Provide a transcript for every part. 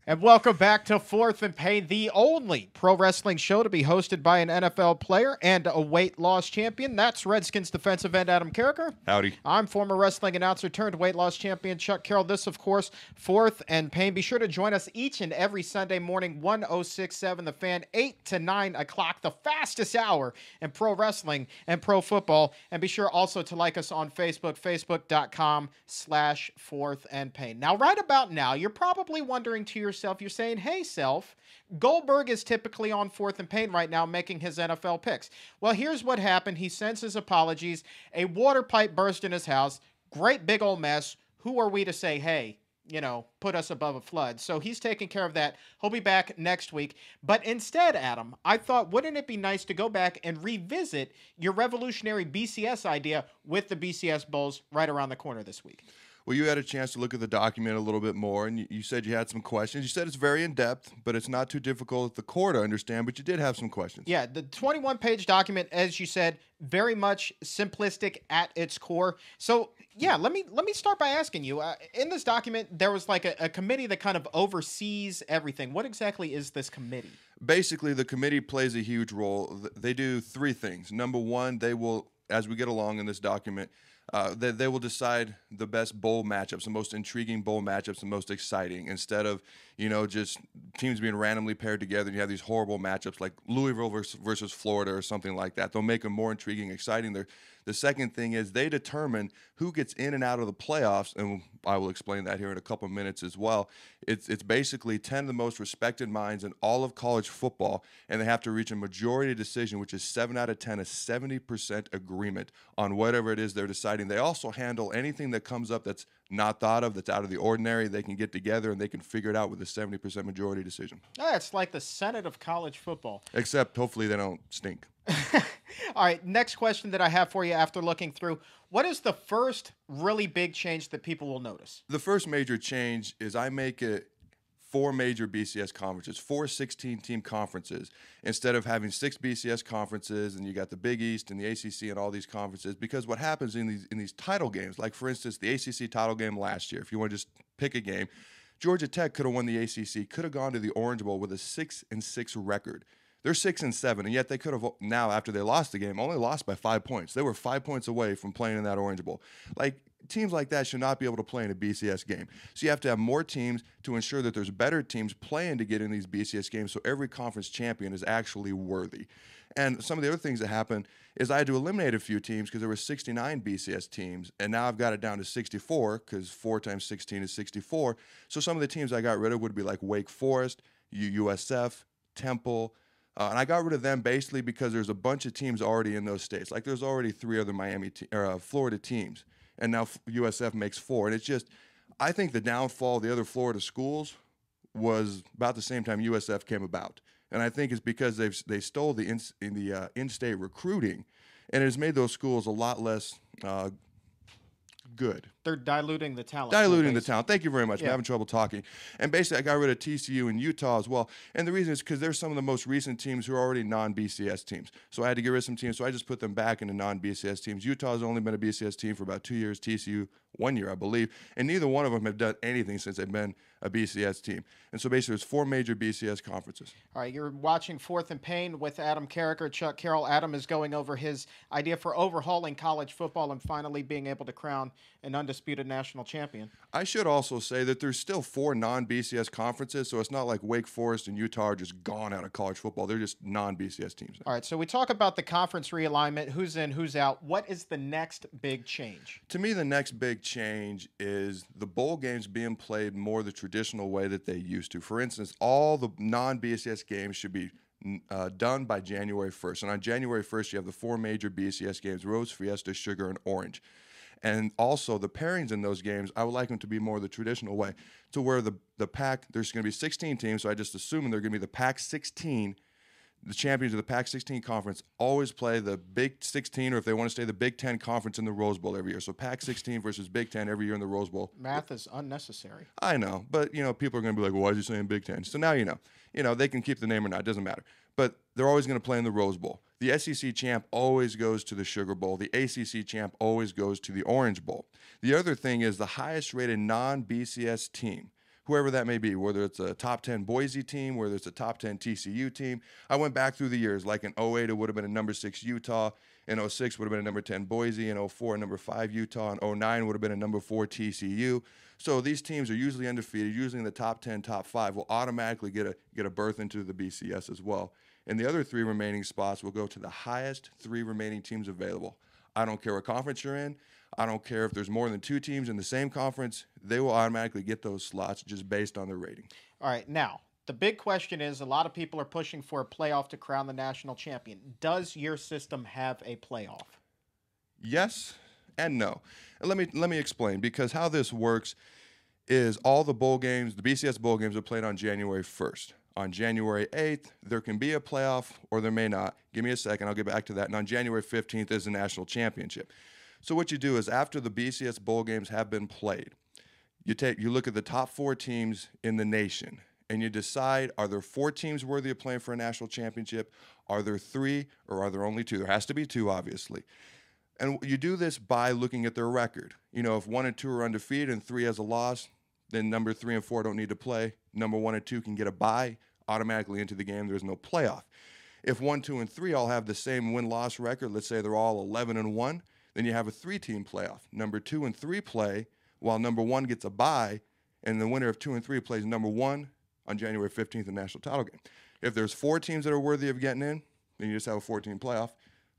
And welcome back to Fourth and Pain, the only pro wrestling show to be hosted by an NFL player and a weight loss champion. That's Redskins defensive end Adam Carriker. Howdy. I'm former wrestling announcer turned weight loss champion Chuck Carroll. This, of course, Fourth and Pain. Be sure to join us each and every Sunday morning, 1067 The Fan, 8 to 9 o'clock, the fastest hour in pro wrestling and pro football. And be sure also to like us on Facebook, facebook.com/Fourth and Pain. Now, right about now, you're probably wondering to yourself, you're saying, hey, self, Goldberg is typically on Fourth and Pain right now making his NFL picks. Well, here's what happened. He sends his apologies. A water pipe burst in his house. Great big old mess. Who are we to say, hey, put us above a flood? So he's taking care of that. He'll be back next week. But instead, Adam, I thought, wouldn't it be nice to go back and revisit your revolutionary BCS idea with the BCS Bowls right around the corner this week? Well, you had a chance to look at the document a little bit more, and you said you had some questions. You said it's very in-depth, but it's not too difficult at the core to understand, but you did have some questions. Yeah, the 21-page document, as you said, very much simplistic at its core. So, yeah, let me start by asking you, in this document, there was like a committee that kind of oversees everything. What exactly is this committee? Basically, the committee plays a huge role. They do three things. Number one, they will, as we get along in this document, they will decide the best bowl matchups, the most intriguing bowl matchups, the most exciting, instead of, just teams being randomly paired together and you have these horrible matchups like Louisville versus Florida or something like that. They'll make them more intriguing, exciting. The second thing is they determine who gets in and out of the playoffs, and I will explain that here in a couple of minutes as well. It's basically 10 of the most respected minds in all of college football, and they have to reach a majority decision, which is 7 out of 10, a 70% agreement on whatever it is they're deciding. They also handle anything that comes up that's not thought of, that's out of the ordinary. They can get together and they can figure it out with a 70% majority decision. Oh, it's like the Senate of college football. Except hopefully they don't stink. All right, next question that I have for you after looking through. What is the first really big change that people will notice? The first major change is I make it 4 major BCS conferences, 4 16-team conferences, instead of having 6 BCS conferences and you got the Big East and the ACC and all these conferences. Because what happens in these title games, like for instance the ACC title game last year, if you want to just pick a game, Georgia Tech could have won the ACC, could have gone to the Orange Bowl with a 6-6 record. They're 6-7, and yet they could have now, after they lost the game, only lost by 5 points. They were 5 points away from playing in that Orange Bowl. Like, teams like that should not be able to play in a BCS game. So you have to have more teams to ensure that there's better teams playing to get in these BCS games so every conference champion is actually worthy. And some of the other things that happened is I had to eliminate a few teams because there were 69 BCS teams, and now I've got it down to 64 because 4 times 16 is 64. So some of the teams I got rid of would be like Wake Forest, USF, Temple, and I got rid of them basically because there's a bunch of teams already in those states. Like there's already 3 other Florida teams, and now USF makes 4. And it's just, I think the downfall of the other Florida schools was about the same time USF came about. And I think it's because they stole the in-state recruiting, and it has made those schools a lot less good. They're diluting the talent. Diluting the talent. Thank you very much. Yeah. I'm having trouble talking. And basically, I got rid of TCU and Utah as well. And the reason is because they're some of the most recent teams who are already non-BCS teams. So I had to get rid of some teams. So I just put them back into non-BCS teams. Utah has only been a BCS team for about 2 years. TCU, 1 year, I believe. And neither one of them have done anything since they've been a BCS team. And so basically, there's 4 major BCS conferences. All right, you're watching Fourth and Pain with Adam Carriker, Chuck Carroll. Adam is going over his idea for overhauling college football and finally being able to crown an undisputed national champion. I should also say that there's still 4 non-BCS conferences, so it's not like Wake Forest and Utah are just gone out of college football. They're just non-BCS teams now. All right, so we talk about the conference realignment, who's in, who's out. What is the next big change? To me, the next big change is the bowl games being played more the traditional way that they used to. For instance, all the non-BCS games should be done by January 1st. And on January 1st, you have the 4 major BCS games: Rose, Fiesta, Sugar, and Orange. And also the pairings in those games, I would like them to be more the traditional way, to where the Pac, there's going to be 16 teams, so I just assume they're going to be the Pac 16. The champions of the Pac 16 conference always play the Big 16, or if they want to stay the Big 10 conference, in the Rose Bowl every year. So Pac 16 versus Big 10 every year in the Rose Bowl. Math is unnecessary. I know, but people are going to be like, well, why is he saying Big 10? So now you know they can keep the name or not, it doesn't matter. But they're always going to play in the Rose Bowl. The SEC champ always goes to the Sugar Bowl. The ACC champ always goes to the Orange Bowl. The other thing is the highest rated non-BCS team whoever that may be, whether it's a top 10 Boise team, whether it's a top 10 TCU team. I went back through the years. Like in '08, it would have been a number 6 Utah. In '06 would have been a number 10 Boise. In '04, a number 5 Utah. In '09 would have been a number 4 TCU. So these teams are usually undefeated, usually in the top 10, top 5, will automatically get a berth into the BCS as well. And the other 3 remaining spots will go to the highest 3 remaining teams available. I don't care what conference you're in. I don't care if there's more than 2 teams in the same conference. They will automatically get those slots just based on their rating. All right, now, the big question is a lot of people are pushing for a playoff to crown the national champion. Does your system have a playoff? Yes and no. And let me explain, because how this works is all the bowl games, the BCS bowl games are played on January 1st. On January 8th, there can be a playoff or there may not. Give me a second, I'll get back to that. And on January 15th is the national championship. So what you do is after the BCS bowl games have been played, you look at the top 4 teams in the nation and you decide, are there 4 teams worthy of playing for a national championship? Are there 3 or are there only 2? There has to be 2, obviously. And you do this by looking at their record. You know, if 1 and 2 are undefeated and 3 has a loss, then number 3 and 4 don't need to play. Number 1 and 2 can get a bye automatically into the game. There's no playoff. If 1, 2, and 3 all have the same win-loss record, let's say they're all 11 and 1, then you have a 3-team playoff. Number 2 and 3 play while number 1 gets a bye, and the winner of 2 and 3 plays number 1 on January 15th, the national title game. If there's 4 teams that are worthy of getting in, then you just have a 14 playoff.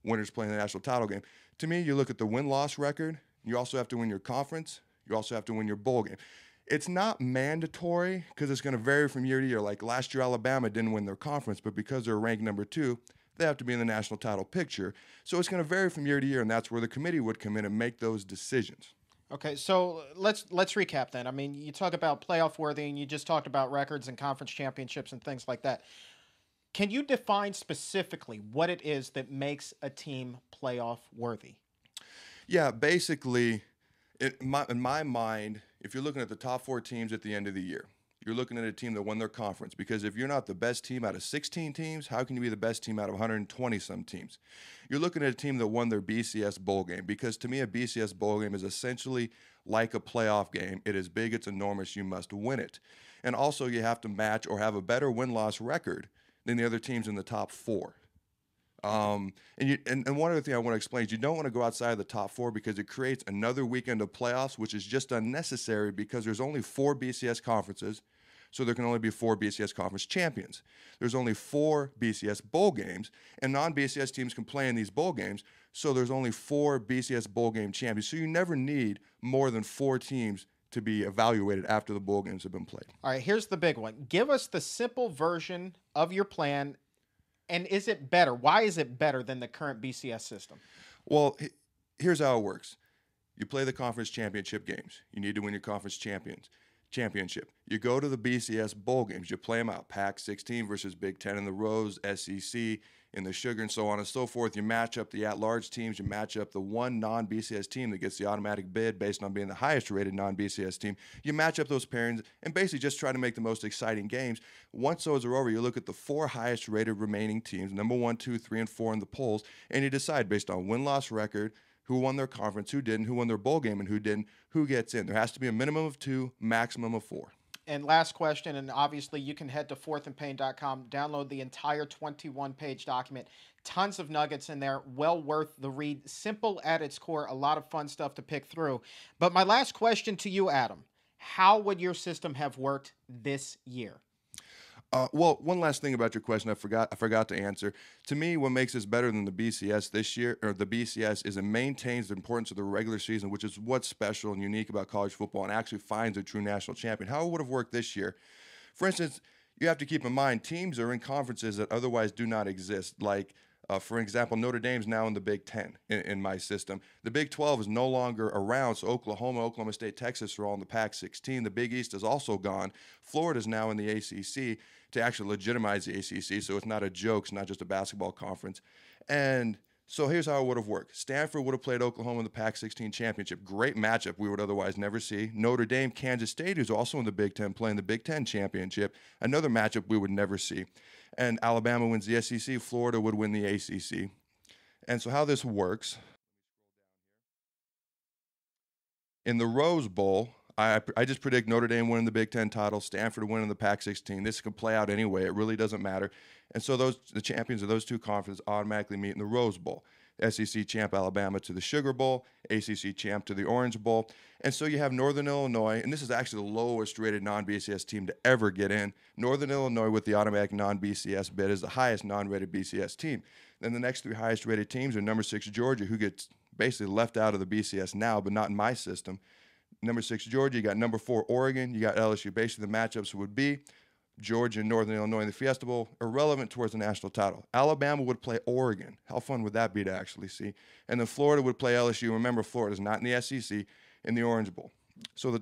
Winners playing the national title game. To me, you look at the win-loss record. You also have to win your conference. You also have to win your bowl game. It's not mandatory because it's going to vary from year to year. Like last year, Alabama didn't win their conference, but because they're ranked number 2, they have to be in the national title picture. So it's going to vary from year to year, and that's where the committee would come in and make those decisions. Okay, so let's recap then. I mean, you talk about playoff worthy, and you just talked about records and conference championships and things like that. Can you define specifically what it is that makes a team playoff worthy? Yeah, basically, in my mind, if you're looking at the top 4 teams at the end of the year, you're looking at a team that won their conference. Because if you're not the best team out of 16 teams, how can you be the best team out of 120-some teams? You're looking at a team that won their BCS bowl game. Because to me, a BCS bowl game is essentially like a playoff game. It is big, it's enormous, you must win it. And also, you have to match or have a better win-loss record than the other teams in the top 4. And one other thing I want to explain is you don't want to go outside of the top 4 because it creates another weekend of playoffs, which is just unnecessary because there's only 4 BCS conferences, so there can only be 4 BCS conference champions. There's only 4 BCS bowl games, and non-BCS teams can play in these bowl games, so there's only 4 BCS bowl game champions. So you never need more than 4 teams to be evaluated after the bowl games have been played. All right, here's the big one. Give us the simple version of your plan. And is it better? Why is it better than the current BCS system? Well, here's how it works. You play the conference championship games. You need to win your conference championship. You go to the BCS bowl games. You play them out. Pac-16 versus Big Ten in the Rose, SEC in the Sugar, and so on and so forth. You match up the at-large teams. You match up the one non-BCS team that gets the automatic bid based on being the highest-rated non-BCS team. You match up those pairings and basically just try to make the most exciting games. Once those are over, you look at the 4 highest-rated remaining teams, number 1, 2, 3, and 4 in the polls, and you decide based on win-loss record, who won their conference, who didn't, who won their bowl game, and who didn't, who gets in. There has to be a minimum of 2, maximum of 4. And last question, and obviously you can head to fourthandpain.com, download the entire 21-page document. Tons of nuggets in there, well worth the read. Simple at its core, a lot of fun stuff to pick through. But my last question to you, Adam, how would your system have worked this year? Well, one last thing about your question I forgot to answer. To me, what makes this better than the BCS this year, or the BCS, is it maintains the importance of the regular season, which is what's special and unique about college football, and actually finds a true national champion. How it would have worked this year? For instance, you have to keep in mind teams are in conferences that otherwise do not exist. Like, for example, Notre Dame's now in the Big Ten in my system. The Big 12 is no longer around, so Oklahoma State, Texas are all in the Pac-16. The Big East is also gone. Florida's now in the ACC to actually legitimize the ACC, so it's not a joke. It's not just a basketball conference. And so here's how it would have worked. Stanford would have played Oklahoma in the Pac-16 championship. Great matchup we would otherwise never see. Notre Dame, Kansas State, who's also in the Big Ten, playing the Big Ten championship. Another matchup we would never see. And Alabama wins the SEC. Florida would win the ACC. And so how this works, in the Rose Bowl, I just predict Notre Dame winning the Big Ten title, Stanford winning the Pac-16. This could play out anyway. It really doesn't matter. And so the champions of those two conferences automatically meet in the Rose Bowl. SEC champ Alabama to the Sugar Bowl, ACC champ to the Orange Bowl. And so you have Northern Illinois, and this is actually the lowest rated non-BCS team to ever get in. Northern Illinois with the automatic non-BCS bid is the highest non-rated BCS team. Then the next three highest rated teams are number 6 Georgia, who gets basically left out of the BCS now, but not in my system. Number 6 Georgia, you got number 4 Oregon, you got LSU. Basically the matchups would be Georgia and Northern Illinois in the Fiesta Bowl, irrelevant towards the national title. Alabama would play Oregon. How fun would that be to actually see? And then Florida would play LSU. Remember, Florida's not in the SEC, in the Orange Bowl. So,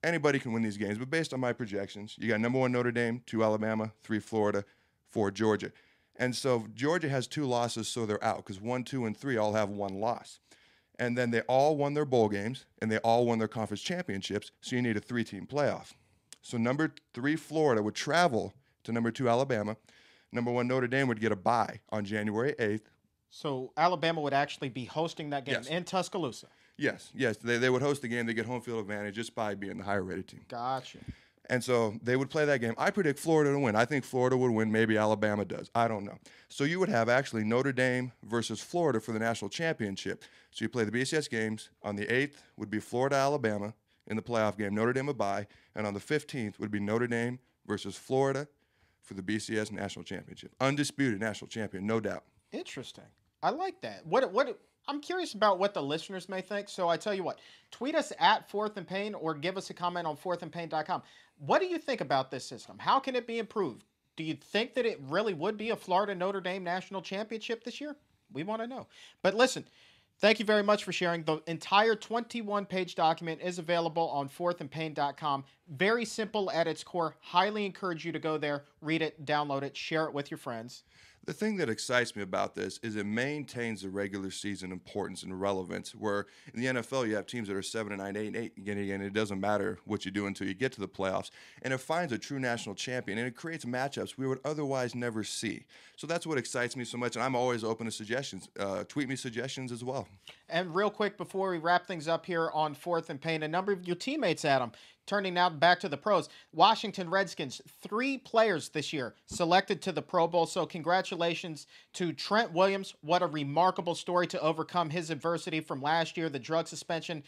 anybody can win these games. But based on my projections, you got number 1 Notre Dame, 2 Alabama, 3 Florida, 4 Georgia. And so Georgia has 2 losses, so they're out because 1, 2, and 3 all have 1 loss. And then they all won their bowl games, and they all won their conference championships, so you need a 3-team playoff. So number 3 Florida would travel to number 2 Alabama. Number 1 Notre Dame would get a bye on January 8th. So Alabama would actually be hosting that game in Tuscaloosa. Yes. They would host the game. They get home field advantage just by being the higher rated team. Gotcha. And so they would play that game. I predict Florida to win. I think Florida would win. Maybe Alabama does. I don't know. So you would have actually Notre Dame versus Florida for the national championship. So you play the BCS games. On the 8th would be Florida-Alabama in the playoff game. Notre Dame a bye. And on the 15th would be Notre Dame versus Florida for the BCS national championship. Undisputed national champion, no doubt. Interesting. I like that. I'm curious about what the listeners may think. So I tell you what, tweet us at Fourth and Pain or give us a comment on fourthandpain.com. What do you think about this system? How can it be improved? Do you think that it really would be a Florida Notre Dame national championship this year? We want to know. But listen, thank you very much for sharing. The entire 21-page document is available on fourthandpain.com. Very simple at its core. Highly encourage you to go there, read it, download it, share it with your friends. The thing that excites me about this is it maintains the regular season importance and relevance, where in the NFL you have teams that are 7-9, 8-8, and it doesn't matter what you do until you get to the playoffs. And it finds a true national champion, and it creates matchups we would otherwise never see. So that's what excites me so much, and I'm always open to suggestions. Tweet me suggestions as well. And real quick, before we wrap things up here on Fourth and Pain, a number of your teammates, Adam, turning now back to the pros. Washington Redskins, 3 players this year selected to the Pro Bowl. So congratulations to Trent Williams. What a remarkable story to overcome his adversity from last year, the drug suspension.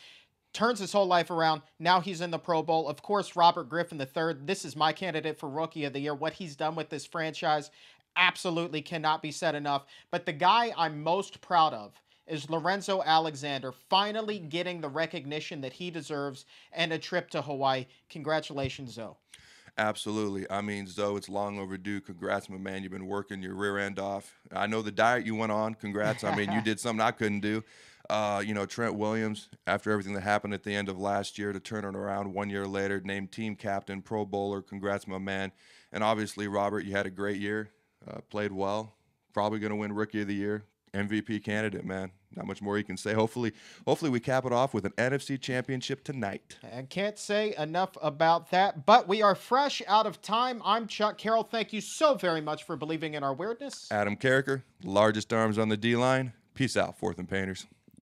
Turns his whole life around. Now he's in the Pro Bowl. Of course, Robert Griffin III. This is my candidate for Rookie of the Year. What he's done with this franchise absolutely cannot be said enough. But the guy I'm most proud of is Lorenzo Alexander finally getting the recognition that he deserves and a trip to Hawaii. Congratulations, Zoe. Absolutely. I mean, Zoe, it's long overdue. Congrats, my man. You've been working your rear end off. I know the diet you went on. Congrats. I mean, you did something I couldn't do. Trent Williams, after everything that happened at the end of last year, to turn it around 1 year later, named team captain, Pro Bowler. Congrats, my man. And obviously, Robert, you had a great year. Played well. Probably going to win Rookie of the Year. MVP candidate, man. Not much more you can say. Hopefully we cap it off with an NFC championship tonight. I can't say enough about that, but we are fresh out of time. I'm Chuck Carroll. Thank you so very much for believing in our weirdness. Adam Carriker, largest arms on the D-line. Peace out, Fourth and Painters.